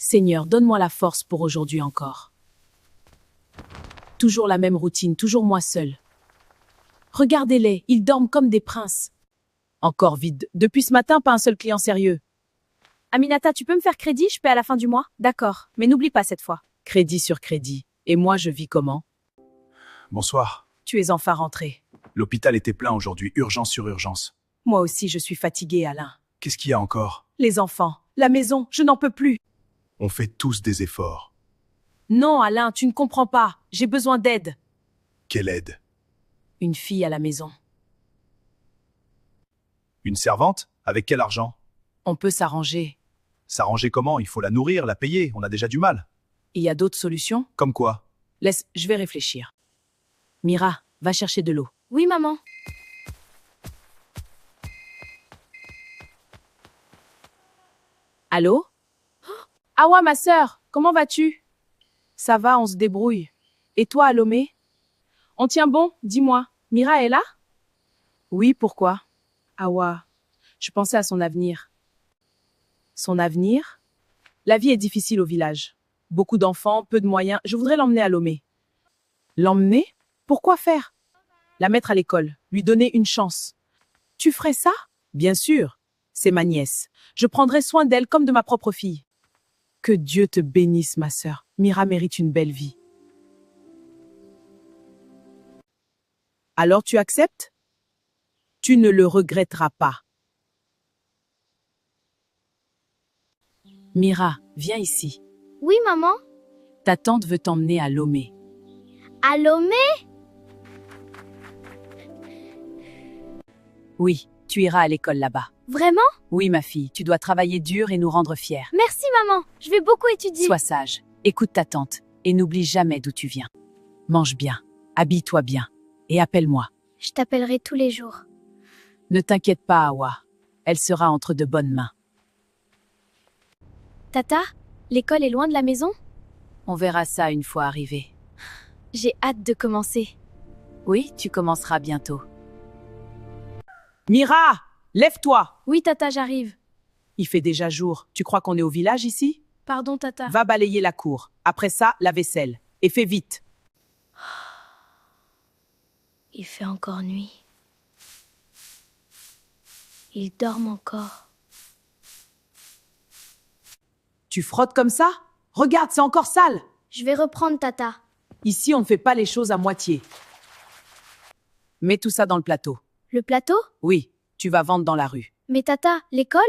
Seigneur, donne-moi la force pour aujourd'hui encore. Toujours la même routine, toujours moi seule. Regardez-les, ils dorment comme des princes. Encore vide. Depuis ce matin, pas un seul client sérieux. Aminata, tu peux me faire crédit, je paie à la fin du mois? D'accord, mais n'oublie pas cette fois. Crédit sur crédit. Et moi, je vis comment? Bonsoir. Tu es enfin rentré. L'hôpital était plein aujourd'hui, urgence sur urgence. Moi aussi, je suis fatiguée, Alain. Qu'est-ce qu'il y a encore? Les enfants, la maison, je n'en peux plus. On fait tous des efforts. Non, Alain, tu ne comprends pas. J'ai besoin d'aide. Quelle aide? Une fille à la maison. Une servante? Avec quel argent? On peut s'arranger. S'arranger comment? Il faut la nourrir, la payer, on a déjà du mal. Il y a d'autres solutions? Comme quoi? Laisse, je vais réfléchir. Mira, va chercher de l'eau. Oui, maman. Allô? Awa, ma sœur, comment vas-tu? Ça va, on se débrouille. Et toi, Alomé? On tient bon, dis-moi. Mira est là? Oui, pourquoi? Awa, je pensais à son avenir. Son avenir? La vie est difficile au village. Beaucoup d'enfants, peu de moyens. Je voudrais l'emmener à Lomé. L'emmener? Pourquoi faire? La mettre à l'école, lui donner une chance. Tu ferais ça? Bien sûr. C'est ma nièce. Je prendrai soin d'elle comme de ma propre fille. Que Dieu te bénisse, ma sœur. Mira mérite une belle vie. Alors tu acceptes? Tu ne le regretteras pas. Mira, viens ici. Oui, maman. Ta tante veut t'emmener à Lomé. À Lomé? Oui, tu iras à l'école là-bas. Vraiment? Oui, ma fille, tu dois travailler dur et nous rendre fiers. Merci, maman. Je vais beaucoup étudier. Sois sage, écoute ta tante et n'oublie jamais d'où tu viens. Mange bien, habille-toi bien et appelle-moi. Je t'appellerai tous les jours. Ne t'inquiète pas, Awa. Elle sera entre de bonnes mains. Tata, l'école est loin de la maison? On verra ça une fois arrivé. J'ai hâte de commencer. Oui, tu commenceras bientôt. Mira, lève-toi! Oui, tata, j'arrive. Il fait déjà jour. Tu crois qu'on est au village ici? Pardon, tata. Va balayer la cour. Après ça, la vaisselle. Et fais vite. Il fait encore nuit. Ils dorment encore. Tu frottes comme ça? Regarde, c'est encore sale. Je vais reprendre, tata. Ici, on ne fait pas les choses à moitié. Mets tout ça dans le plateau. Le plateau? Oui, tu vas vendre dans la rue. Mais tata, l'école?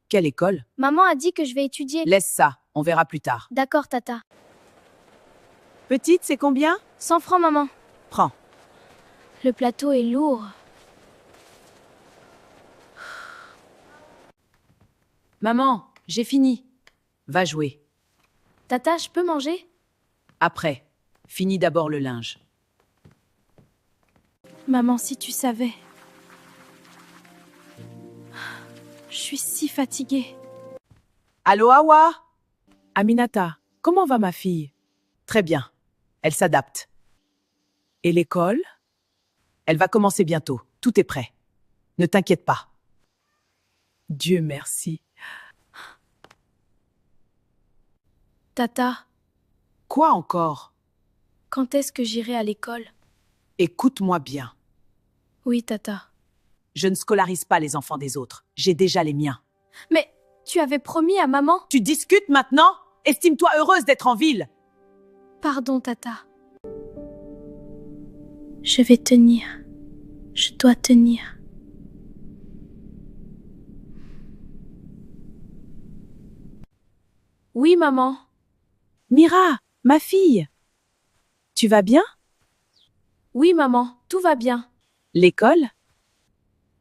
Quelle école? Maman a dit que je vais étudier. Laisse ça, on verra plus tard. D'accord, tata. Petite, c'est combien? 100 francs, maman. Prends. Le plateau est lourd. Maman, j'ai fini. Va jouer. Tata, je peux manger? Après, finis d'abord le linge. Maman, si tu savais. Je suis si fatiguée. Allô, Awa? Aminata, comment va ma fille? Très bien. Elle s'adapte. Et l'école? Elle va commencer bientôt. Tout est prêt. Ne t'inquiète pas. Dieu merci. Tata, Quoi encore? quand est-ce que j'irai à l'école? Écoute-moi bien. Oui, tata. Je ne scolarise pas les enfants des autres. J'ai déjà les miens. Mais tu avais promis à maman? Tu discutes maintenant? Estime-toi heureuse d'être en ville. Pardon, tata. Je vais tenir. Je dois tenir. Oui, maman. Mira, ma fille. Tu vas bien? Oui, maman, tout va bien. L'école?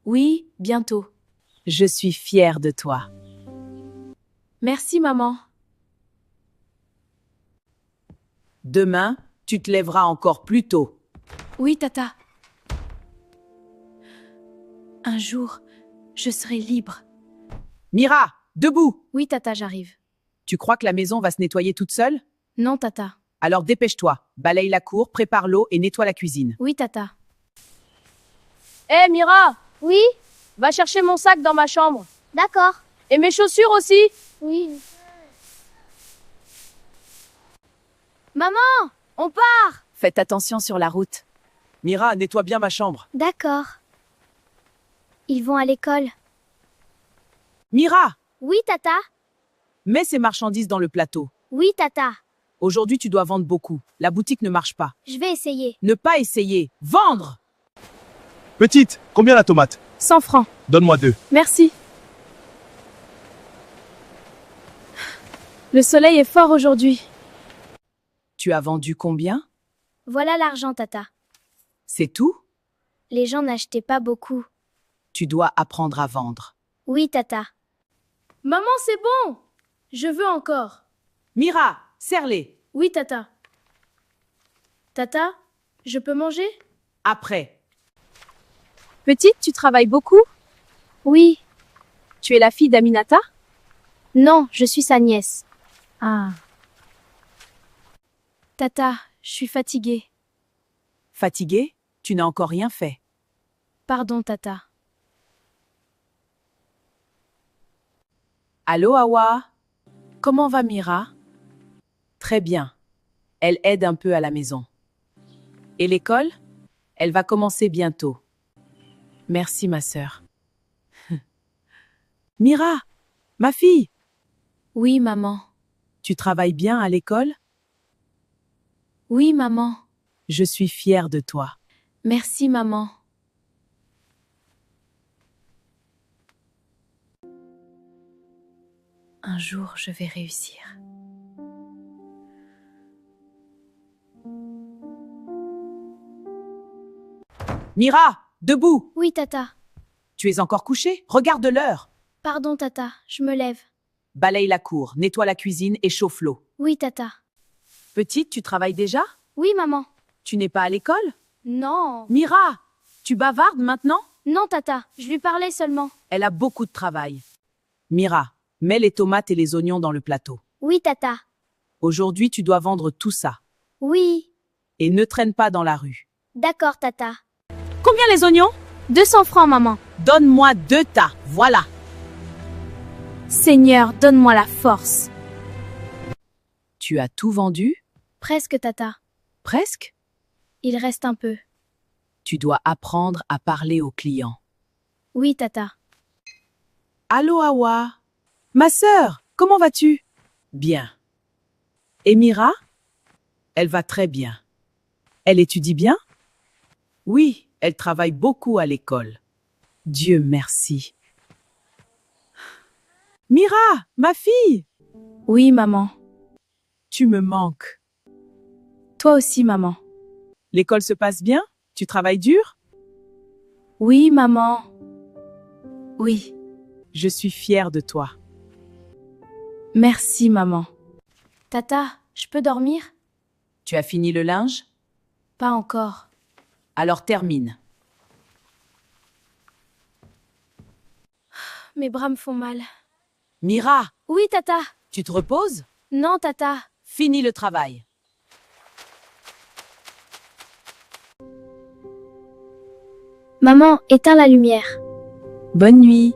Oui, bientôt. Je suis fière de toi. Merci, maman. Demain, tu te lèveras encore plus tôt. Oui, tata. Un jour, je serai libre. Mira, debout! Oui, tata, j'arrive. Tu crois que la maison va se nettoyer toute seule? Non, tata. Alors dépêche-toi, balaye la cour, prépare l'eau et nettoie la cuisine. Oui, tata. Hé, Mira, Oui? va chercher mon sac dans ma chambre. D'accord. Et mes chaussures aussi. Oui. Maman, on part. Faites attention sur la route. Mira, nettoie bien ma chambre. D'accord. Ils vont à l'école. Mira, Oui, tata. mets ces marchandises dans le plateau. Oui, tata. Aujourd'hui, tu dois vendre beaucoup. La boutique ne marche pas. Je vais essayer. Ne pas essayer. Vendre! Petite, combien la tomate? 100 francs. Donne-moi 2. Merci. Le soleil est fort aujourd'hui. Tu as vendu combien? Voilà l'argent, tata. C'est tout? Les gens n'achetaient pas beaucoup. Tu dois apprendre à vendre. Oui, tata. Maman, c'est bon. Je veux encore. Mira, serre-les. Oui, tata. Tata, je peux manger? Après. Petite, tu travailles beaucoup? Oui. Tu es la fille d'Aminata? Non, je suis sa nièce. Ah. Tata, je suis fatiguée. Fatigué? Tu n'as encore rien fait. Pardon, tata. Allô, Awa? Comment va Mira? Très bien. Elle aide un peu à la maison. Et l'école? Elle va commencer bientôt. Merci, ma sœur. Mira, ma fille, Oui, maman. tu travailles bien à l'école? Oui, maman. Je suis fière de toi. Merci, maman. Un jour, je vais réussir. Mira, debout! Oui, tata. Tu es encore couchée? Regarde l'heure. Pardon, tata. Je me lève. Balaye la cour, nettoie la cuisine et chauffe l'eau. Oui, tata. Petite, tu travailles déjà? Oui, maman. Tu n'es pas à l'école? Non. Mira, tu bavardes maintenant? Non, tata. Je lui parlais seulement. Elle a beaucoup de travail. Mira, mets les tomates et les oignons dans le plateau. Oui, tata. Aujourd'hui, tu dois vendre tout ça. Oui. Et ne traîne pas dans la rue. D'accord, tata. Combien les oignons? 200 francs, maman. Donne-moi 2 tas, voilà. Seigneur, donne-moi la force. Tu as tout vendu? Presque, tata. Presque? Il reste un peu. Tu dois apprendre à parler aux clients. Oui, tata. Allô, Awa? Ma sœur, comment vas-tu? Bien. Et Mira? Elle va très bien. Elle étudie bien? Oui, elle travaille beaucoup à l'école. Dieu merci. Mira, ma fille, Oui, maman. tu me manques. Toi aussi, maman. L'école se passe bien? Tu travailles dur? Oui, maman. Oui. Je suis fière de toi. Merci, maman. Tata, je peux dormir? Tu as fini le linge? Pas encore. Alors termine. Mes bras me font mal. Mira, Oui, tata. tu te reposes? Non, tata. Finis le travail. Maman, éteins la lumière. Bonne nuit.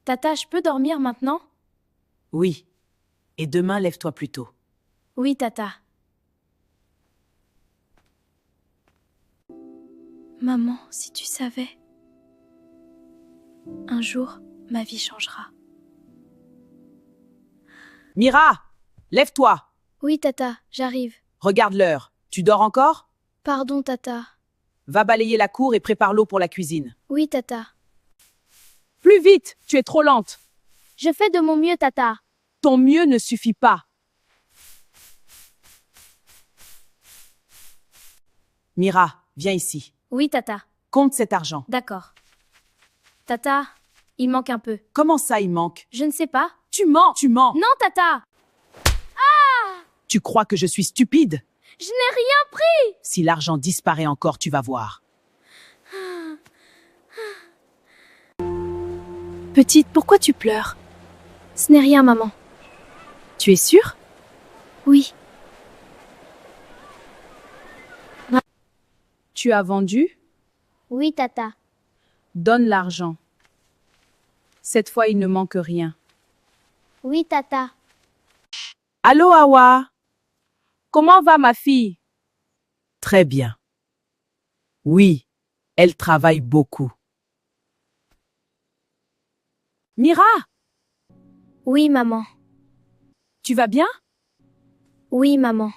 Tata, je peux dormir maintenant? Oui. Et demain, lève-toi plus tôt. Oui, tata. Maman, si tu savais. Un jour, ma vie changera. Mira, lève-toi. Oui, tata, j'arrive. Regarde l'heure. Tu dors encore? Pardon, tata. Va balayer la cour et prépare l'eau pour la cuisine. Oui, tata. Plus vite, tu es trop lente. Je fais de mon mieux, tata. Ton mieux ne suffit pas. Mira, viens ici. Oui, tata. Compte cet argent. D'accord. Tata, il manque un peu. Comment ça, il manque? Je ne sais pas. Tu mens, tu mens. Non, tata! Tu crois que je suis stupide? Je n'ai rien pris! Si l'argent disparaît encore, tu vas voir. Petite, pourquoi tu pleures? Ce n'est rien, maman. Tu es sûre? Oui. Tu as vendu? Oui, tata. Donne l'argent. Cette fois, il ne manque rien. Oui, tata. Allô, Awa? Comment va ma fille? Très bien. Oui, elle travaille beaucoup. Mira, Oui, maman. tu vas bien? Oui, maman.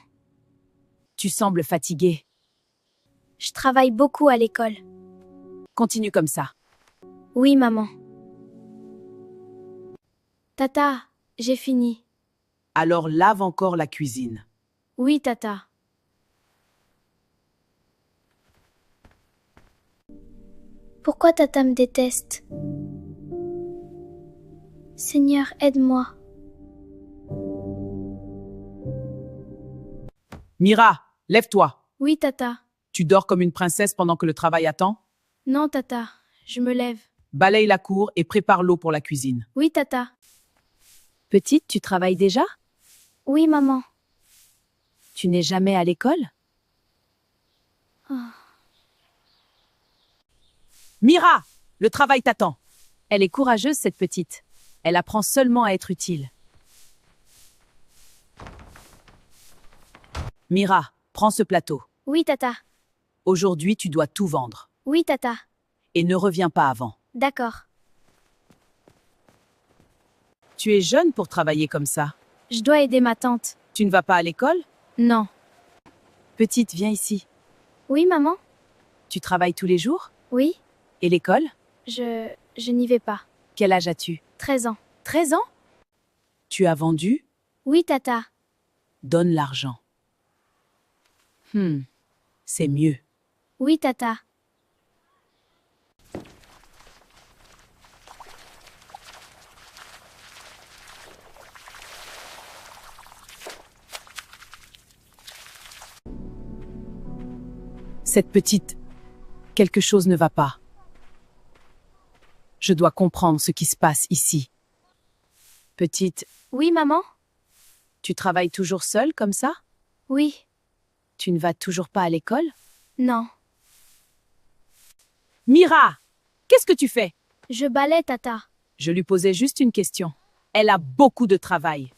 Tu sembles fatiguée. Je travaille beaucoup à l'école. Continue comme ça. Oui, maman. Tata, j'ai fini. Alors lave encore la cuisine. Oui, tata. Pourquoi tata me déteste? Seigneur, aide-moi. Mira, lève-toi. Oui, tata. Tu dors comme une princesse pendant que le travail attend? Non, tata. Je me lève. Balaye la cour et prépare l'eau pour la cuisine. Oui, tata. Petite, tu travailles déjà? Oui, maman. Tu n'es jamais à l'école? Mira, le travail t'attend. Elle est courageuse, cette petite. Elle apprend seulement à être utile. Mira, prends ce plateau. Oui, tata. Aujourd'hui, tu dois tout vendre. Oui, tata. Et ne reviens pas avant. D'accord. Tu es jeune pour travailler comme ça. Je dois aider ma tante. Tu ne vas pas à l'école? Non. Petite, viens ici. Oui, maman? Tu travailles tous les jours? Oui? Et l'école? Je n'y vais pas. Quel âge as-tu? 13 ans. 13 ans? Tu as vendu? Oui, tata. Donne l'argent. C'est mieux. Oui, tata. Cette petite, quelque chose ne va pas. Je dois comprendre ce qui se passe ici. Petite, Oui, maman? tu travailles toujours seule comme ça? Oui. Tu ne vas toujours pas à l'école? Non. Mira, qu'est-ce que tu fais? Je balaie, tata. Je lui posais juste une question. Elle a beaucoup de travail.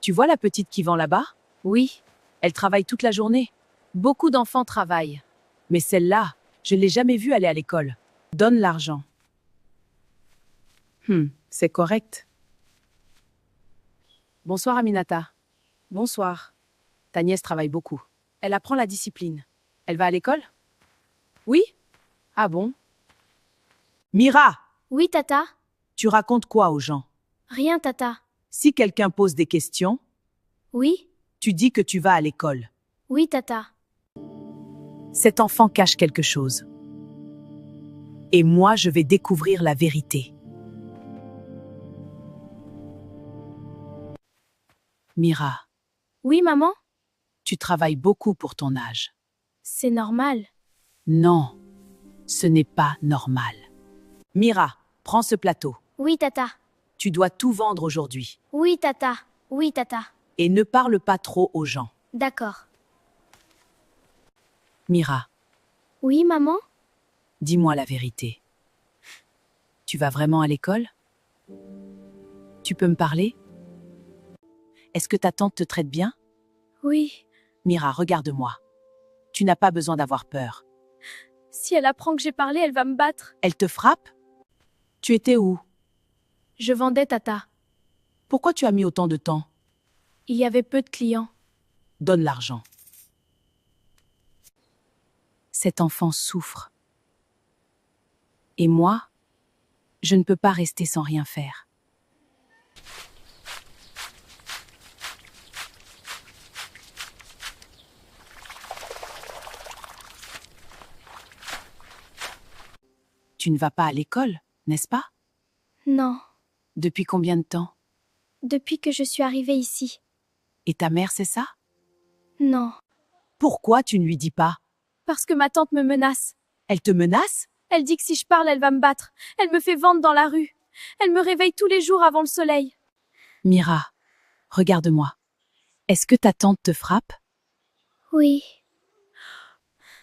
Tu vois la petite qui vend là-bas? Oui, Elle travaille toute la journée. beaucoup d'enfants travaillent. Mais celle-là, je ne l'ai jamais vue aller à l'école. Donne l'argent. C'est correct. Bonsoir Aminata. Bonsoir. Ta nièce travaille beaucoup. Elle apprend la discipline. Elle va à l'école? Oui? Ah bon? Mira, Oui, tata. tu racontes quoi aux gens? Rien, tata. Si quelqu'un pose des questions, Oui? tu dis que tu vas à l'école. Oui, tata. Cet enfant cache quelque chose. Et moi, je vais découvrir la vérité. Mira, Oui, maman? tu travailles beaucoup pour ton âge. C'est normal. Non, ce n'est pas normal. Mira, prends ce plateau. Oui, tata. Tu dois tout vendre aujourd'hui. Oui, tata. Oui, tata. Et ne parle pas trop aux gens. D'accord. Mira, Oui, maman? dis-moi la vérité. Tu vas vraiment à l'école? Tu peux me parler? Est-ce que ta tante te traite bien? Oui. Mira, regarde-moi. Tu n'as pas besoin d'avoir peur. Si elle apprend que j'ai parlé, elle va me battre. Elle te frappe? Tu étais où? Je vendais, tata. Pourquoi tu as mis autant de temps? Il y avait peu de clients. Donne l'argent. Cet enfant souffre. Et moi, je ne peux pas rester sans rien faire. Tu ne vas pas à l'école, n'est-ce pas? Non. Depuis combien de temps? Depuis que je suis arrivée ici. Et ta mère sait ça? Non. Pourquoi tu ne lui dis pas? Parce que ma tante me menace. Elle te menace? Elle dit que si je parle, elle va me battre. Elle me fait vendre dans la rue. Elle me réveille tous les jours avant le soleil. Mira, regarde-moi. Est-ce que ta tante te frappe? Oui.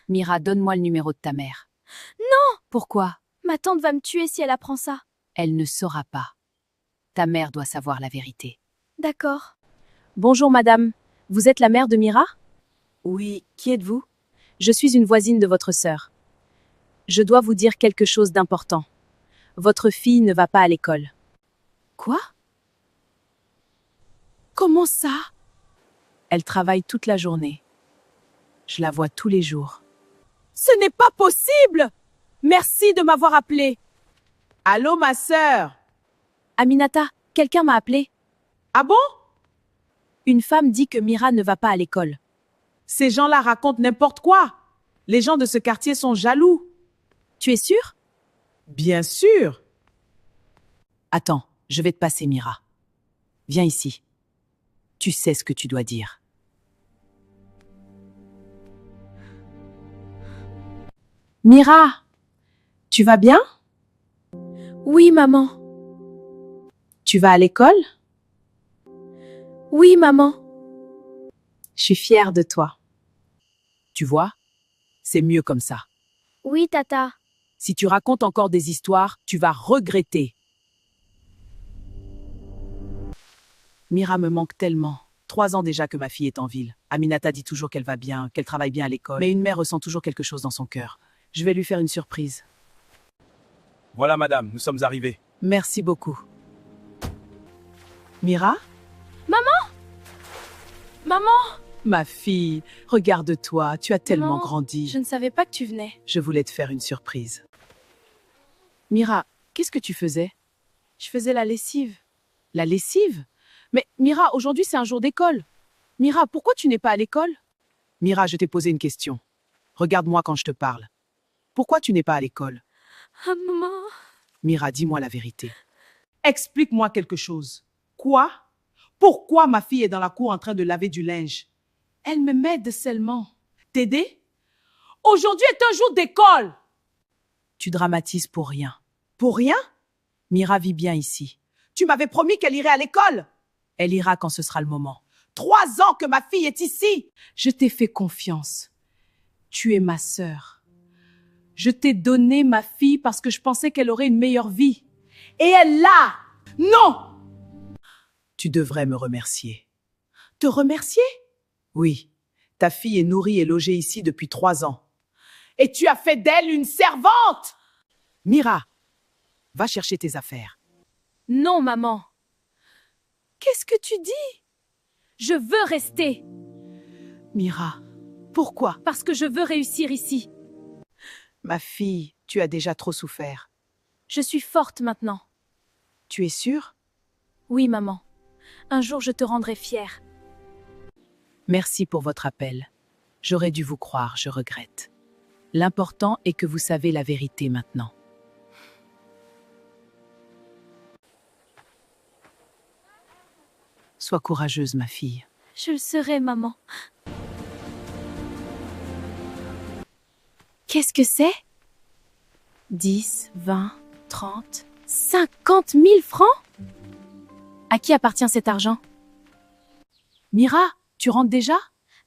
Mira, donne-moi le numéro de ta mère. Non! Pourquoi? Ma tante va me tuer si elle apprend ça. Elle ne saura pas. Ta mère doit savoir la vérité. D'accord. Bonjour madame. Vous êtes la mère de Mira? Oui, qui êtes-vous? Je suis une voisine de votre sœur. Je dois vous dire quelque chose d'important. Votre fille ne va pas à l'école. Quoi? Comment ça? Elle travaille toute la journée. Je la vois tous les jours. Ce n'est pas possible! Merci de m'avoir appelé. Allô, ma sœur? Aminata, quelqu'un m'a appelé. Ah bon? Une femme dit que Mira ne va pas à l'école. Ces gens-là racontent n'importe quoi. Les gens de ce quartier sont jaloux. Tu es sûre? Bien sûr. Attends, je vais te passer Mira. Viens ici. Tu sais ce que tu dois dire. Mira, tu vas bien? Oui, maman. Tu vas à l'école? Oui, maman. Je suis fière de toi. Tu vois? C'est mieux comme ça. Oui, tata. Si tu racontes encore des histoires, tu vas regretter. Mira me manque tellement. 3 ans déjà que ma fille est en ville. Aminata dit toujours qu'elle va bien, qu'elle travaille bien à l'école. Mais une mère ressent toujours quelque chose dans son cœur. Je vais lui faire une surprise. Voilà, madame, nous sommes arrivés. Merci beaucoup. Mira? Maman! Ma fille, regarde-toi, tu as tellement Maman, grandi. Je ne savais pas que tu venais. Je voulais te faire une surprise. Mira, qu'est-ce que tu faisais? Je faisais la lessive. La lessive? Mais Mira, aujourd'hui c'est un jour d'école. Mira, pourquoi tu n'es pas à l'école? Mira, je t'ai posé une question. Regarde-moi quand je te parle. Pourquoi tu n'es pas à l'école? Ah, maman. Mira, dis-moi la vérité. Explique-moi quelque chose. Quoi? Pourquoi ma fille est dans la cour en train de laver du linge? Elle me m'aide seulement. T'aider? Aujourd'hui est un jour d'école. Tu dramatises pour rien. Pour rien? Mira vit bien ici. Tu m'avais promis qu'elle irait à l'école. Elle ira quand ce sera le moment. 3 ans que ma fille est ici. Je t'ai fait confiance. Tu es ma sœur. Je t'ai donné ma fille parce que je pensais qu'elle aurait une meilleure vie. Et elle l'a. Non! Tu devrais me remercier. Te remercier? Oui, ta fille est nourrie et logée ici depuis 3 ans. Et tu as fait d'elle une servante. Mira, va chercher tes affaires. Non, maman. Qu'est-ce que tu dis? Je veux rester. Mira, pourquoi? Parce que je veux réussir ici. Ma fille, tu as déjà trop souffert. Je suis forte maintenant. Tu es sûre? Oui, maman. Un jour, je te rendrai fière. Merci pour votre appel. J'aurais dû vous croire, je regrette. L'important est que vous savez la vérité maintenant. Sois courageuse, ma fille. Je le serai, maman. Qu'est-ce que c'est? 10, 20, 30, 50 000 francs? À qui appartient cet argent? Mira, tu rentres déjà?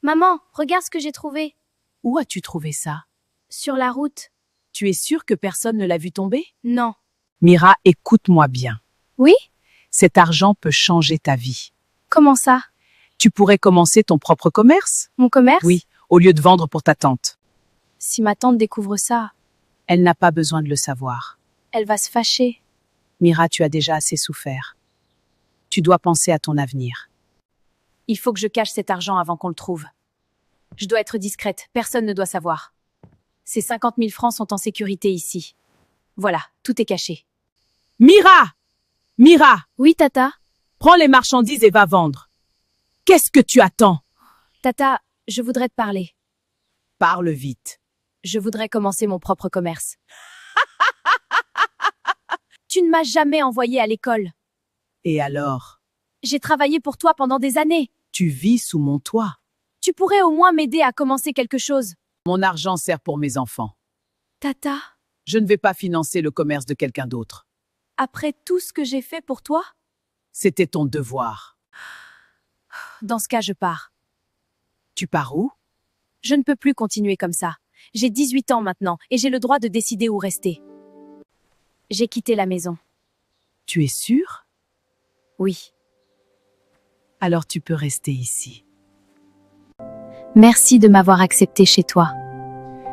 Maman, regarde ce que j'ai trouvé. Où as-tu trouvé ça? Sur la route. Tu es sûre que personne ne l'a vu tomber? Non. Mira, écoute-moi bien. Oui? Cet argent peut changer ta vie. Comment ça? Tu pourrais commencer ton propre commerce? Mon commerce? Oui, au lieu de vendre pour ta tante. Si ma tante découvre ça, Elle n'a pas besoin de le savoir. elle va se fâcher. Mira, tu as déjà assez souffert. Tu dois penser à ton avenir. Il faut que je cache cet argent avant qu'on le trouve. Je dois être discrète, personne ne doit savoir. Ces 50 000 francs sont en sécurité ici. Voilà, tout est caché. Mira! Mira! Oui, tata. Prends les marchandises et va vendre. Qu'est-ce que tu attends? Tata, je voudrais te parler. Parle vite. Je voudrais commencer mon propre commerce. Tu ne m'as jamais envoyée à l'école. Et alors? J'ai travaillé pour toi pendant des années. Tu vis sous mon toit. Tu pourrais au moins m'aider à commencer quelque chose. Mon argent sert pour mes enfants. Tata, Je ne vais pas financer le commerce de quelqu'un d'autre. après tout ce que j'ai fait pour toi? C'était ton devoir. Dans ce cas, je pars. Tu pars où? Je ne peux plus continuer comme ça. J'ai 18 ans maintenant et j'ai le droit de décider où rester. J'ai quitté la maison. Tu es sûre? Oui. Alors tu peux rester ici. Merci de m'avoir accepté chez toi.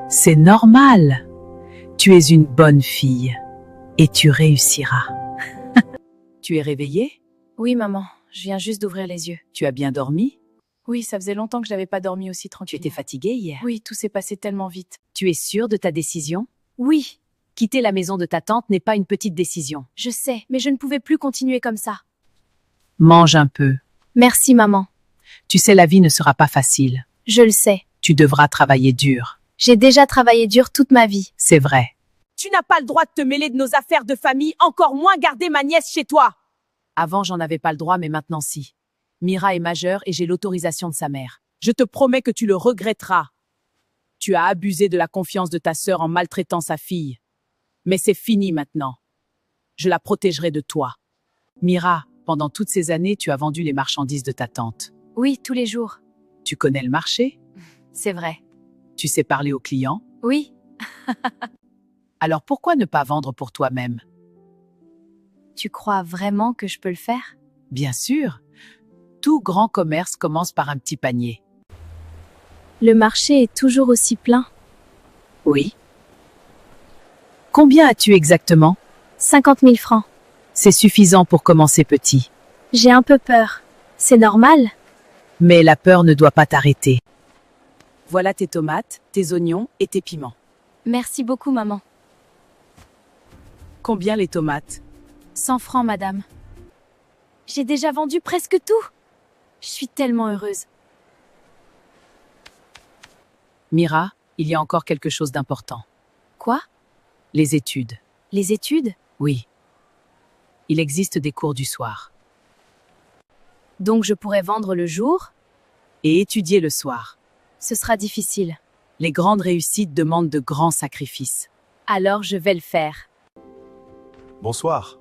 C'est normal. Tu es une bonne fille. Et tu réussiras. Tu es réveillée? Oui, maman, je viens juste d'ouvrir les yeux. Tu as bien dormi? Oui, ça faisait longtemps que je n'avais pas dormi aussi Tu tranquille. étais fatiguée hier? Oui, tout s'est passé tellement vite. Tu es sûre de ta décision? Oui. Quitter la maison de ta tante n'est pas une petite décision. Je sais, mais je ne pouvais plus continuer comme ça. Mange un peu. Merci, maman. Tu sais, la vie ne sera pas facile. Je le sais. Tu devras travailler dur. J'ai déjà travaillé dur toute ma vie. C'est vrai. Tu n'as pas le droit de te mêler de nos affaires de famille, encore moins garder ma nièce chez toi. Avant, j'en avais pas le droit, mais maintenant si. Mira est majeure et j'ai l'autorisation de sa mère. Je te promets que tu le regretteras. Tu as abusé de la confiance de ta sœur en maltraitant sa fille. Mais c'est fini maintenant. Je la protégerai de toi. Mira, pendant toutes ces années, tu as vendu les marchandises de ta tante. Oui, tous les jours. Tu connais le marché? C'est vrai. Tu sais parler aux clients? Oui. Alors pourquoi ne pas vendre pour toi-même? Tu crois vraiment que je peux le faire? Bien sûr. Tout grand commerce commence par un petit panier. Le marché est toujours aussi plein. Oui. Combien as-tu exactement? 50 000 francs. C'est suffisant pour commencer petit. J'ai un peu peur. C'est normal? Mais la peur ne doit pas t'arrêter. Voilà tes tomates, tes oignons et tes piments. Merci beaucoup, maman. Combien les tomates? 100 francs, madame. J'ai déjà vendu presque tout. Je suis tellement heureuse. Mira, il y a encore quelque chose d'important. Quoi? Les études. Les études? Oui. Il existe des cours du soir. Donc je pourrais vendre le jour? Et étudier le soir. Ce sera difficile. Les grandes réussites demandent de grands sacrifices. Alors je vais le faire. Bonsoir.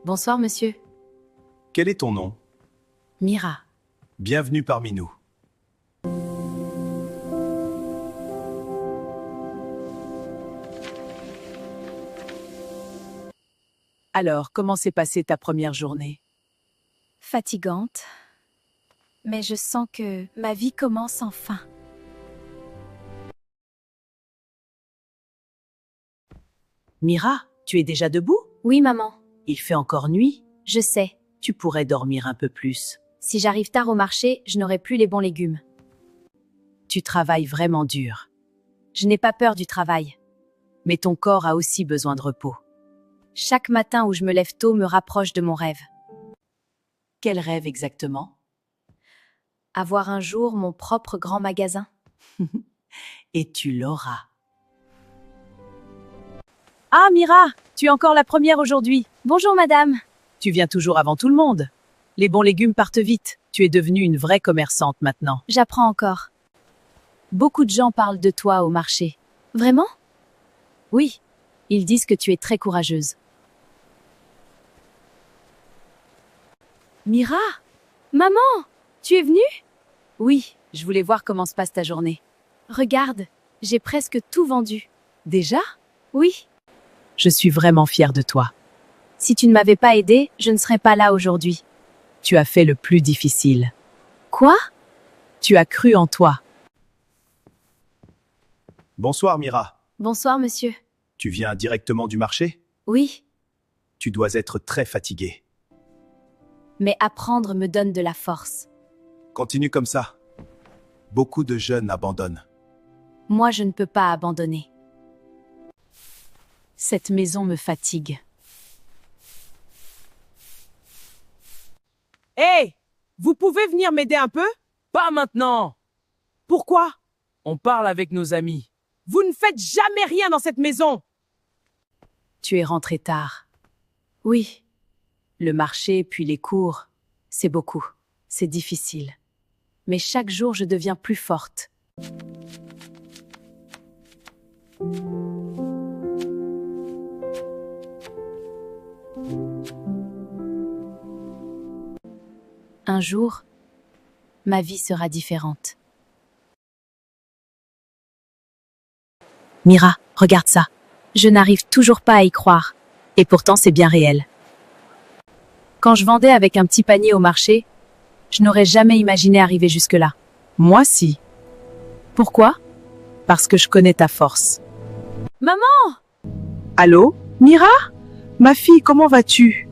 Bonsoir, monsieur. Quel est ton nom? Mira. Bienvenue parmi nous. Alors, comment s'est passée ta première journée? Fatigante. Mais je sens que ma vie commence enfin. Mira, tu es déjà debout? Oui, maman. Il fait encore nuit? Je sais. Tu pourrais dormir un peu plus. Si j'arrive tard au marché, je n'aurai plus les bons légumes. Tu travailles vraiment dur. Je n'ai pas peur du travail. Mais ton corps a aussi besoin de repos. Chaque matin où je me lève tôt me rapproche de mon rêve. Quel rêve exactement? Avoir un jour mon propre grand magasin. Et tu l'auras. Ah, Mira, tu es encore la première aujourd'hui. Bonjour, madame. Tu viens toujours avant tout le monde. Les bons légumes partent vite. Tu es devenue une vraie commerçante maintenant. J'apprends encore. Beaucoup de gens parlent de toi au marché. Vraiment? Oui, ils disent que tu es très courageuse. Mira? Maman, tu es venue? Oui, je voulais voir comment se passe ta journée. Regarde, j'ai presque tout vendu. Déjà? Oui. Je suis vraiment fière de toi. Si tu ne m'avais pas aidée, je ne serais pas là aujourd'hui. Tu as fait le plus difficile. Quoi? Tu as cru en toi. Bonsoir Mira. Bonsoir, monsieur. Tu viens directement du marché? Oui, Tu dois être très fatigué. mais apprendre me donne de la force. Continue comme ça. Beaucoup de jeunes abandonnent. Moi, je ne peux pas abandonner. Cette maison me fatigue. Hé! Vous pouvez venir m'aider un peu? Pas maintenant! Pourquoi? On parle avec nos amis. Vous ne faites jamais rien dans cette maison! Tu es rentrée tard. Oui, Le marché, puis les cours, c'est beaucoup. C'est difficile. Mais chaque jour, je deviens plus forte. Un jour, ma vie sera différente. Mira, regarde ça. je n'arrive toujours pas à y croire. Et pourtant, c'est bien réel. Quand je vendais avec un petit panier au marché, je n'aurais jamais imaginé arriver jusque-là. Moi si. Pourquoi? Parce que je connais ta force. Maman! Allô? Mira? Ma fille, comment vas-tu?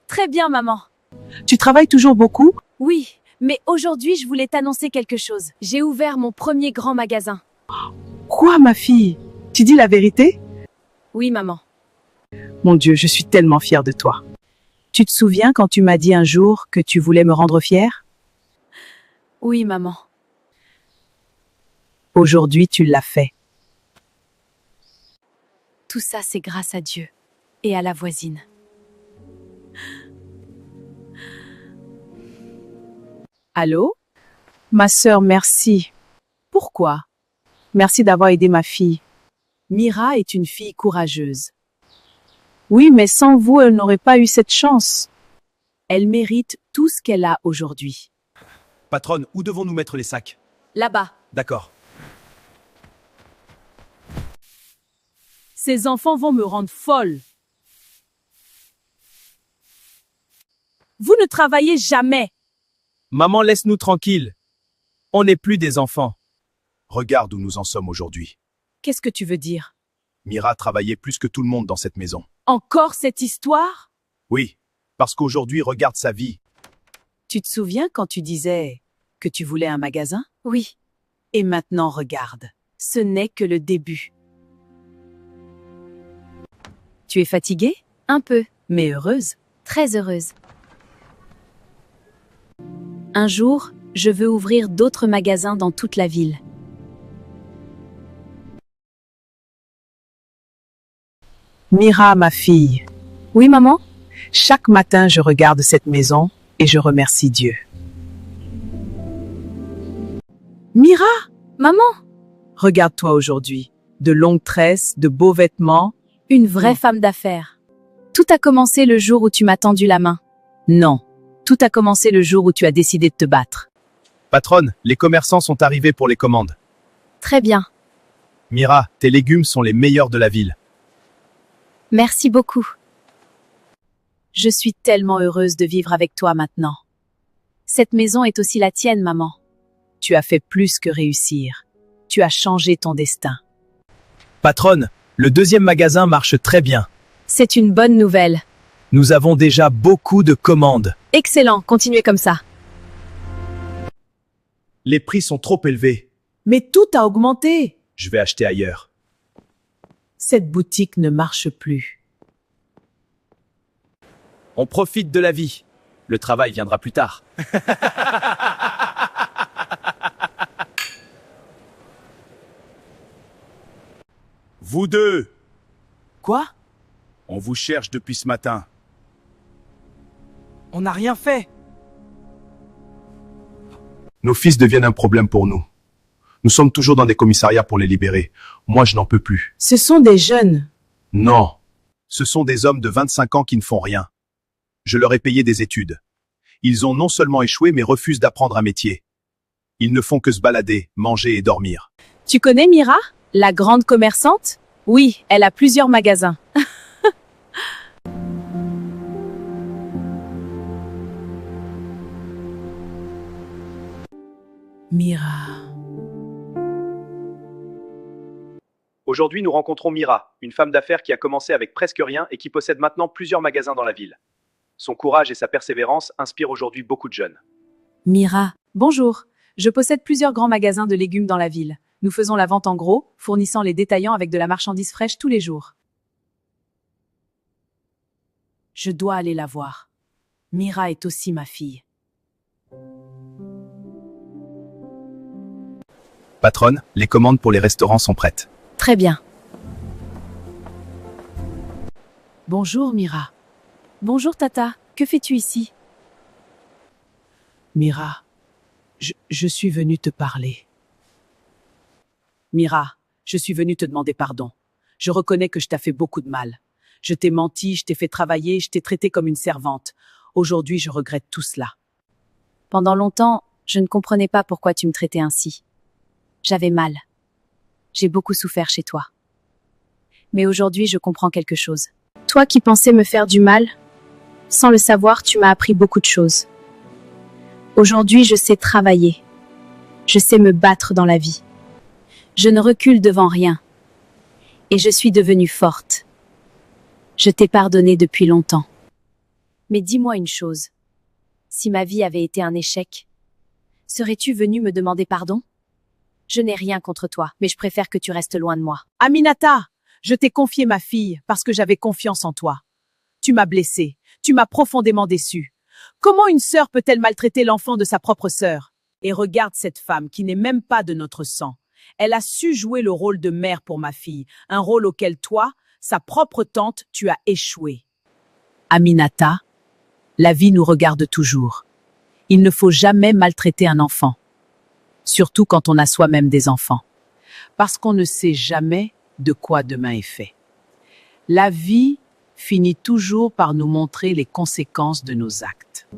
Très bien, maman. Tu travailles toujours beaucoup? Oui, mais aujourd'hui, je voulais t'annoncer quelque chose. J'ai ouvert mon premier grand magasin. Quoi, ma fille? Tu dis la vérité? Oui, maman. Mon Dieu, je suis tellement fière de toi. Tu te souviens quand tu m'as dit un jour que tu voulais me rendre fière? Oui, maman. Aujourd'hui, tu l'as fait. Tout ça, c'est grâce à Dieu et à la voisine. Allô? Ma sœur, merci. Pourquoi? Merci d'avoir aidé ma fille. Mira est une fille courageuse. Oui, mais sans vous, elle n'aurait pas eu cette chance. Elle mérite tout ce qu'elle a aujourd'hui. Patronne, où devons-nous mettre les sacs? Là-bas. D'accord. Ces enfants vont me rendre folle. Vous ne travaillez jamais. Maman, laisse-nous tranquilles. On n'est plus des enfants. Regarde où nous en sommes aujourd'hui. Qu'est-ce que tu veux dire? Mira travaillait plus que tout le monde dans cette maison. Encore cette histoire? Oui, parce qu'aujourd'hui, regarde sa vie. Tu te souviens quand tu disais que tu voulais un magasin? Oui. Et maintenant, regarde. Ce n'est que le début. Tu es fatiguée? Un peu. Mais heureuse? Très heureuse. Un jour, je veux ouvrir d'autres magasins dans toute la ville. Mira, ma fille. Oui, maman? Chaque matin, je regarde cette maison et je remercie Dieu. Mira, Maman? regarde-toi aujourd'hui. De longues tresses, de beaux vêtements. Une vraie femme d'affaires. Tout a commencé le jour où tu m'as tendu la main. Non. Tout a commencé le jour où tu as décidé de te battre. Patronne, les commerçants sont arrivés pour les commandes. Très bien. Mira, tes légumes sont les meilleurs de la ville. Merci beaucoup. Je suis tellement heureuse de vivre avec toi maintenant. Cette maison est aussi la tienne, maman. Tu as fait plus que réussir. Tu as changé ton destin. Patronne, le deuxième magasin marche très bien. C'est une bonne nouvelle. Nous avons déjà beaucoup de commandes. Excellent, continuez comme ça. Les prix sont trop élevés. Mais tout a augmenté. Je vais acheter ailleurs. Cette boutique ne marche plus. On profite de la vie. Le travail viendra plus tard. Vous deux, Quoi? on vous cherche depuis ce matin. On n'a rien fait. Nos fils deviennent un problème pour nous. Nous sommes toujours dans des commissariats pour les libérer. Moi, je n'en peux plus. Ce sont des jeunes. Non. Ce sont des hommes de 25 ans qui ne font rien. Je leur ai payé des études. Ils ont non seulement échoué, mais refusent d'apprendre un métier. Ils ne font que se balader, manger et dormir. Tu connais Mira, la grande commerçante? Oui, elle a plusieurs magasins. Mira. Aujourd'hui, nous rencontrons Mira, une femme d'affaires qui a commencé avec presque rien et qui possède maintenant plusieurs magasins dans la ville. Son courage et sa persévérance inspirent aujourd'hui beaucoup de jeunes. Mira. Bonjour. Je possède plusieurs grands magasins de légumes dans la ville. Nous faisons la vente en gros, fournissant les détaillants avec de la marchandise fraîche tous les jours. Je dois aller la voir. Mira est aussi ma fille. Patronne, les commandes pour les restaurants sont prêtes. Très bien. Bonjour Mira. Bonjour Tata, que fais-tu ici? Mira, je suis venue te parler. Mira, je suis venue te demander pardon. Je reconnais que je t'ai fait beaucoup de mal. Je t'ai menti, je t'ai fait travailler, je t'ai traité comme une servante. Aujourd'hui, je regrette tout cela. Pendant longtemps, je ne comprenais pas pourquoi tu me traitais ainsi. J'avais mal. J'ai beaucoup souffert chez toi. Mais aujourd'hui, je comprends quelque chose. Toi qui pensais me faire du mal, sans le savoir, tu m'as appris beaucoup de choses. Aujourd'hui, je sais travailler. Je sais me battre dans la vie. Je ne recule devant rien. Et je suis devenue forte. Je t'ai pardonné depuis longtemps. Mais dis-moi une chose. Si ma vie avait été un échec, serais-tu venu me demander pardon? Je n'ai rien contre toi, mais je préfère que tu restes loin de moi. Aminata, je t'ai confié ma fille parce que j'avais confiance en toi. Tu m'as blessée, tu m'as profondément déçue. Comment une sœur peut-elle maltraiter l'enfant de sa propre sœur? Et regarde cette femme qui n'est même pas de notre sang. Elle a su jouer le rôle de mère pour ma fille, un rôle auquel toi, sa propre tante, tu as échoué. Aminata, la vie nous regarde toujours. Il ne faut jamais maltraiter un enfant, surtout quand on a soi-même des enfants, parce qu'on ne sait jamais de quoi demain est fait. La vie finit toujours par nous montrer les conséquences de nos actes.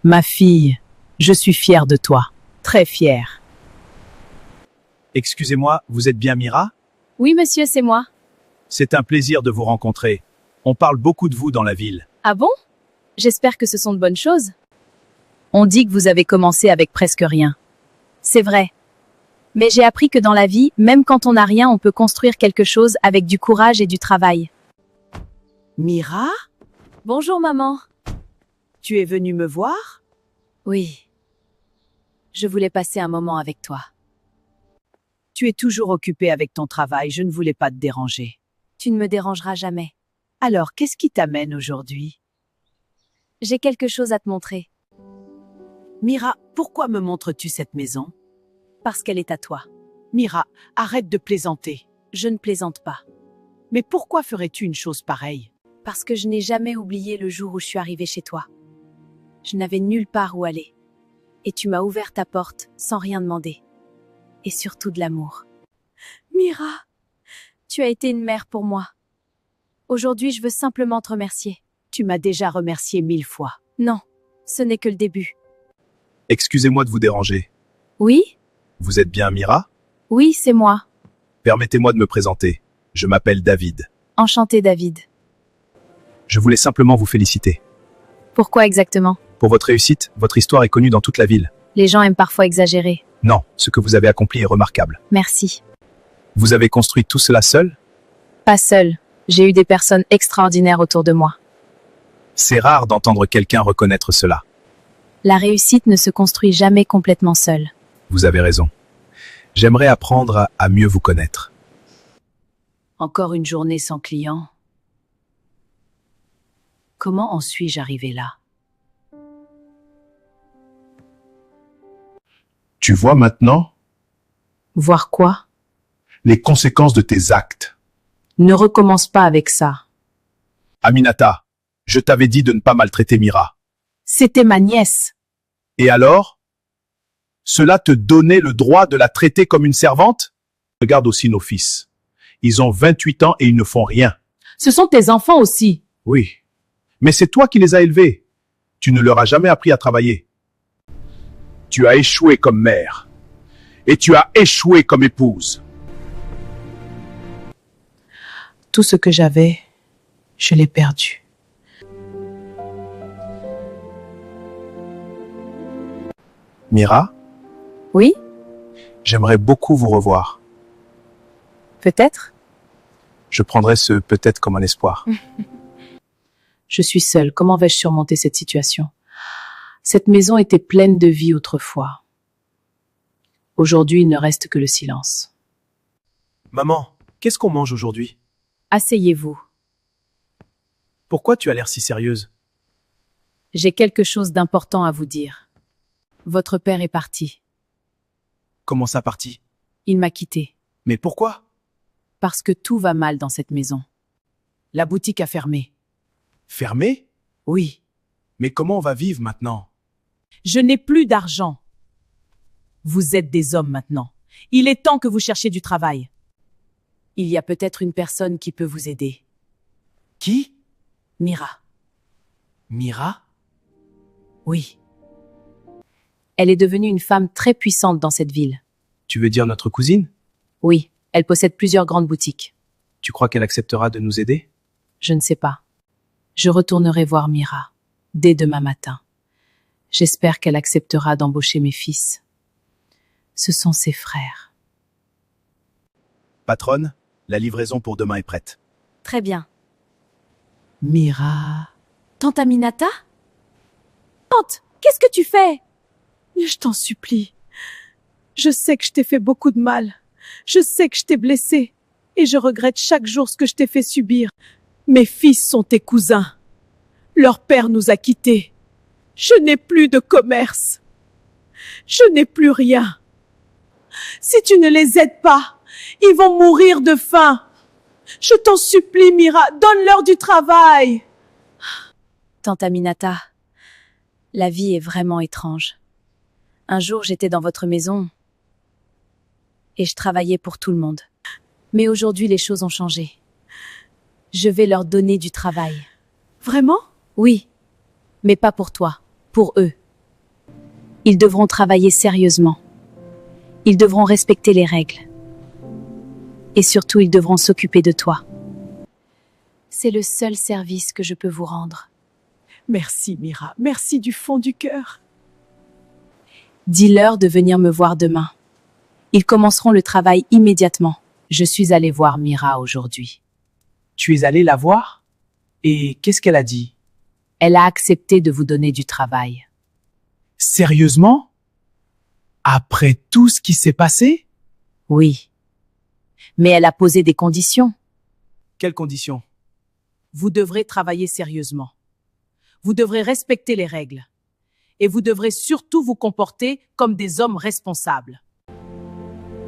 Ma fille, je suis fière de toi, très fière. Excusez-moi, vous êtes bien Mira? Oui, monsieur, c'est moi. C'est un plaisir de vous rencontrer. On parle beaucoup de vous dans la ville. Ah bon? J'espère que ce sont de bonnes choses. On dit que vous avez commencé avec presque rien. C'est vrai. Mais j'ai appris que dans la vie, même quand on n'a rien, on peut construire quelque chose avec du courage et du travail. Mira, Bonjour, maman. tu es venue me voir? Oui. Je voulais passer un moment avec toi. Tu es toujours occupée avec ton travail, je ne voulais pas te déranger. Tu ne me dérangeras jamais. Alors, qu'est-ce qui t'amène aujourd'hui? J'ai quelque chose à te montrer. Mira, pourquoi me montres-tu cette maison? Parce qu'elle est à toi. Mira, arrête de plaisanter. Je ne plaisante pas. Mais pourquoi ferais-tu une chose pareille? Parce que je n'ai jamais oublié le jour où je suis arrivée chez toi. Je n'avais nulle part où aller. Et tu m'as ouvert ta porte sans rien demander. Et surtout de l'amour. Mira, tu as été une mère pour moi. Aujourd'hui, je veux simplement te remercier. Tu m'as déjà remercié 1000 fois. Non, ce n'est que le début. Excusez-moi de vous déranger. Oui? Vous êtes bien Mira? Oui, c'est moi. Permettez-moi de me présenter. Je m'appelle David. Enchanté, David. Je voulais simplement vous féliciter. Pourquoi exactement? Pour votre réussite, votre histoire est connue dans toute la ville. Les gens aiment parfois exagérer. Non, ce que vous avez accompli est remarquable. Merci. Vous avez construit tout cela seul? Pas seul. J'ai eu des personnes extraordinaires autour de moi. C'est rare d'entendre quelqu'un reconnaître cela. La réussite ne se construit jamais complètement seule. Vous avez raison. J'aimerais apprendre à mieux vous connaître. Encore une journée sans client. Comment en suis-je arrivé là? Tu vois maintenant Voir quoi? les conséquences de tes actes. Ne recommence pas avec ça. Aminata, je t'avais dit de ne pas maltraiter Mira. C'était ma nièce. Et alors? Cela te donnait le droit de la traiter comme une servante? Regarde aussi nos fils. Ils ont 28 ans et ils ne font rien. Ce sont tes enfants aussi. Oui. Mais c'est toi qui les as élevés. Tu ne leur as jamais appris à travailler. Tu as échoué comme mère. Et tu as échoué comme épouse. Tout ce que j'avais, je l'ai perdu. Mira, Oui? j'aimerais beaucoup vous revoir. Peut-être? Je prendrai ce peut-être comme un espoir. Je suis seule. Comment vais-je surmonter cette situation? Cette maison était pleine de vie autrefois. Aujourd'hui, il ne reste que le silence. Maman, qu'est-ce qu'on mange aujourd'hui? Asseyez-vous. Pourquoi tu as l'air si sérieuse? J'ai quelque chose d'important à vous dire. Votre père est parti. Comment ça parti? Il m'a quitté. Mais pourquoi? Parce que tout va mal dans cette maison. La boutique a fermé. Fermé? Oui. Mais comment on va vivre maintenant? Je n'ai plus d'argent. Vous êtes des hommes maintenant. Il est temps que vous cherchiez du travail. Il y a peut-être une personne qui peut vous aider. Qui? Mira. Mira? Oui. Elle est devenue une femme très puissante dans cette ville. Tu veux dire notre cousine? Oui, elle possède plusieurs grandes boutiques. Tu crois qu'elle acceptera de nous aider? Je ne sais pas. Je retournerai voir Mira dès demain matin. J'espère qu'elle acceptera d'embaucher mes fils. Ce sont ses frères. Patronne, la livraison pour demain est prête. Très bien. Mira, Tante Aminata? Tante, qu'est-ce que tu fais? je t'en supplie. Je sais que je t'ai fait beaucoup de mal. Je sais que je t'ai blessé. Et je regrette chaque jour ce que je t'ai fait subir. Mes fils sont tes cousins. Leur père nous a quittés. Je n'ai plus de commerce. Je n'ai plus rien. Si tu ne les aides pas, ils vont mourir de faim. Je t'en supplie, Mira, donne-leur du travail. Tante Aminata, la vie est vraiment étrange. Un jour, j'étais dans votre maison et je travaillais pour tout le monde. Mais aujourd'hui, les choses ont changé. Je vais leur donner du travail. Vraiment? Oui, mais pas pour toi, pour eux. Ils devront travailler sérieusement. Ils devront respecter les règles. Et surtout, ils devront s'occuper de toi. C'est le seul service que je peux vous rendre. Merci, Mira. Merci du fond du cœur. Dis-leur de venir me voir demain. Ils commenceront le travail immédiatement. Je suis allée voir Mira aujourd'hui. Tu es allé la voir? Et qu'est-ce qu'elle a dit? Elle a accepté de vous donner du travail. Sérieusement? Après tout ce qui s'est passé? Oui. Mais elle a posé des conditions. Quelles conditions? Vous devrez travailler sérieusement. Vous devrez respecter les règles. Et vous devrez surtout vous comporter comme des hommes responsables.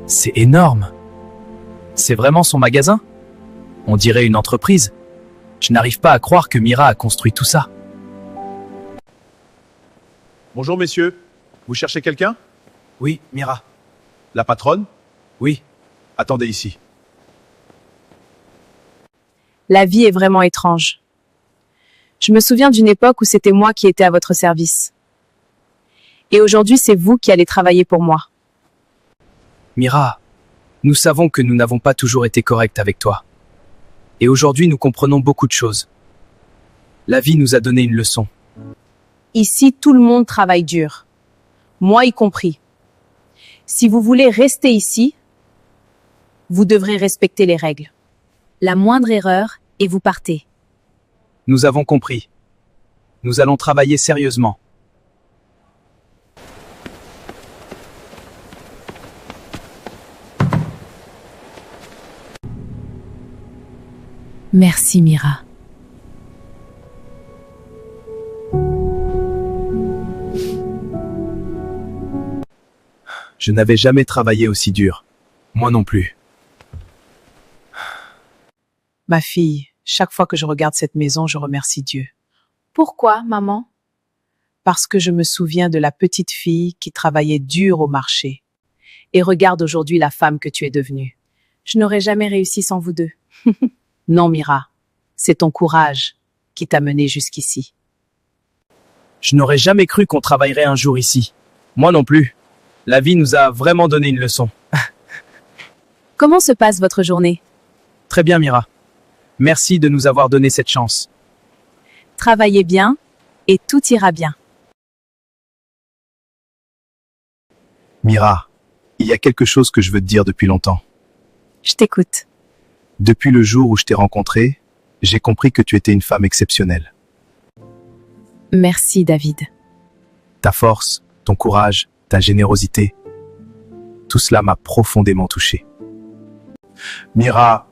C'est énorme. C'est vraiment son magasin? On dirait une entreprise. Je n'arrive pas à croire que Mira a construit tout ça. Bonjour messieurs, vous cherchez quelqu'un? Oui, Mira. La patronne? Oui. Attendez ici. La vie est vraiment étrange. Je me souviens d'une époque où c'était moi qui étais à votre service. Et aujourd'hui, c'est vous qui allez travailler pour moi. Mira, nous savons que nous n'avons pas toujours été corrects avec toi. Et aujourd'hui, nous comprenons beaucoup de choses. La vie nous a donné une leçon. Ici, tout le monde travaille dur. Moi y compris. Si vous voulez rester ici, vous devrez respecter les règles. La moindre erreur, et vous partez. Nous avons compris. Nous allons travailler sérieusement. Merci, Mira. Je n'avais jamais travaillé aussi dur. Moi non plus. Ma fille, chaque fois que je regarde cette maison, je remercie Dieu. Pourquoi, maman? Parce que je me souviens de la petite fille qui travaillait dur au marché. Et regarde aujourd'hui la femme que tu es devenue. Je n'aurais jamais réussi sans vous deux. Non, Mira, c'est ton courage qui t'a menée jusqu'ici. Je n'aurais jamais cru qu'on travaillerait un jour ici. Moi non plus. La vie nous a vraiment donné une leçon. Comment se passe votre journée? Très bien, Mira. Merci de nous avoir donné cette chance. Travaillez bien et tout ira bien. Mira, il y a quelque chose que je veux te dire depuis longtemps. Je t'écoute. Depuis le jour où je t'ai rencontrée, j'ai compris que tu étais une femme exceptionnelle. Merci, David. Ta force, ton courage, ta générosité, tout cela m'a profondément touché. Mira,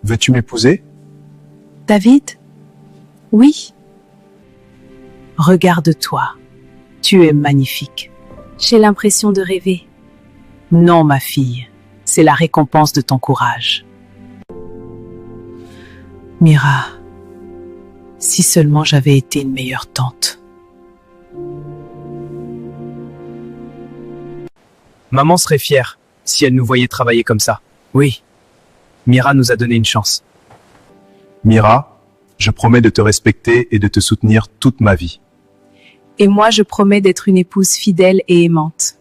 veux-tu m'épouser? David? Oui. Regarde-toi. Tu es magnifique. J'ai l'impression de rêver. Non, ma fille, c'est la récompense de ton courage. Mira, si seulement j'avais été une meilleure tante. Maman serait fière si elle nous voyait travailler comme ça. Oui. Mira nous a donné une chance. Mira, je promets de te respecter et de te soutenir toute ma vie. Et moi, je promets d'être une épouse fidèle et aimante.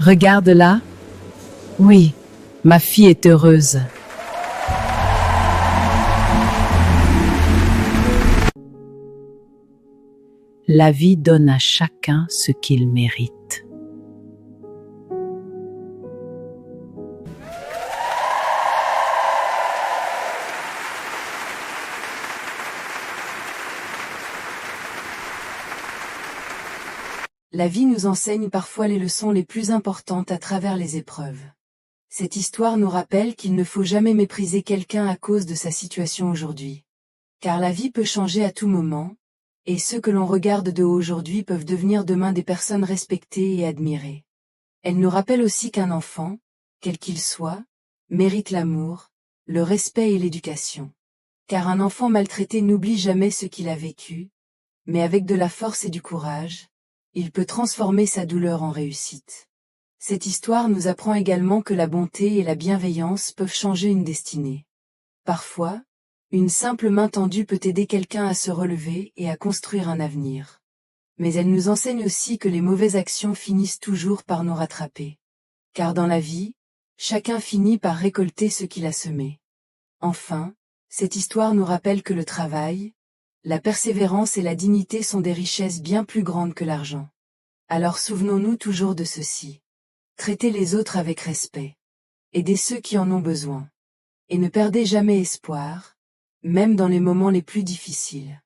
Regarde là. Oui, ma fille est heureuse. La vie donne à chacun ce qu'il mérite. La vie nous enseigne parfois les leçons les plus importantes à travers les épreuves. Cette histoire nous rappelle qu'il ne faut jamais mépriser quelqu'un à cause de sa situation aujourd'hui. Car la vie peut changer à tout moment, et ceux que l'on regarde de haut aujourd'hui peuvent devenir demain des personnes respectées et admirées. Elle nous rappelle aussi qu'un enfant, quel qu'il soit, mérite l'amour, le respect et l'éducation. Car un enfant maltraité n'oublie jamais ce qu'il a vécu, mais avec de la force et du courage, il peut transformer sa douleur en réussite. Cette histoire nous apprend également que la bonté et la bienveillance peuvent changer une destinée. Parfois, une simple main tendue peut aider quelqu'un à se relever et à construire un avenir. Mais elle nous enseigne aussi que les mauvaises actions finissent toujours par nous rattraper. Car dans la vie, chacun finit par récolter ce qu'il a semé. Enfin, cette histoire nous rappelle que le travail, la persévérance et la dignité sont des richesses bien plus grandes que l'argent. Alors souvenons-nous toujours de ceci. Traitez les autres avec respect. Aidez ceux qui en ont besoin. Et ne perdez jamais espoir, même dans les moments les plus difficiles.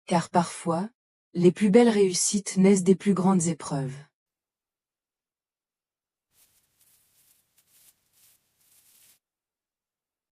Car parfois, les plus belles réussites naissent des plus grandes épreuves.